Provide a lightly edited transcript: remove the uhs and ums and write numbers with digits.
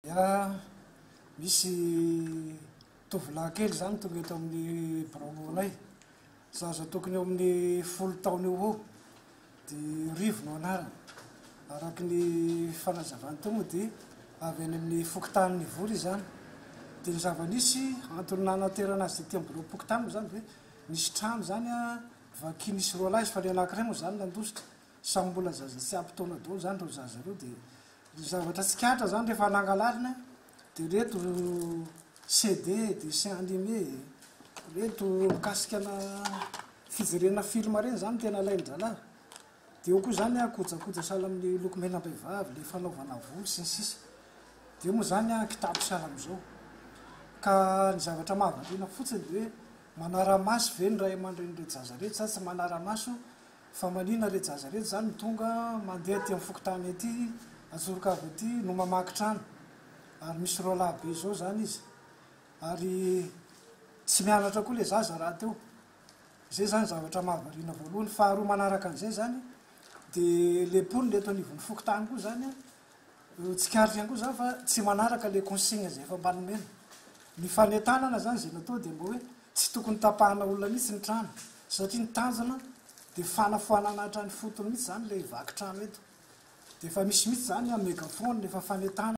Ya misy tovolahy kely zany tonga eto amin'ny baramonay. Zaza tokony eo amin'ny 10 taona eo ho dia Rivo no anarany. Araky ny fanazavany teo moa dia avy any amin'ny Fokotany Nivory zany. Dia ny zava-nisy antony nanaterana azy ty amin'ny Fokotany moa zany hoe nisy trano zany vaky nisy roa lahy izy fa ny anankiray moa zany nandositra. Samy mbola zaza tsy ampy taona daholo zany reo zaza reo dia ny zavatra tsikatra zany rehefa nangalarina dia reto CD, dessin animé, reto mikasikana fijerena film reny zany tena ilain-dralahy. Dia eo koa zany kojakoja sahala amin'ny lokomena-behivavy, le fanaovana volo sy ny sisa. Dia moa zany kitapo sahala amin'izao. Ka ny zavatra mahavariana fotsiny dia hoe manara-maso ve ny ray aman-dreny reto zaza reto sa tsy manara-maso fa manina reto zaza reto zany tonga mandeha aty amin'ny Fokotany aty, Antsorokavy aty no mamaky trano. Ary misy roa lahy be zao zany izy. Ary tsy mianatra koa le zaza raha teo. Zay zany zavatra mahavariana voalohany. Faharoa manaraka an'izay zany dia le mpony le eto anivon'ny Fokotany koa zany tsikaritra ihany koa zany fa tsy manaraka le consigne zay efa mba nomena. Ny fanentanana zany zay natao dia mba hoe tsy tokony tapahana olona mihitsy ny trano satria ny tanjona dia fanafoanana trano fotony mihitsy zany le vaky trano eto. Dia efa misy mihitsy zany megafone efa fanentana.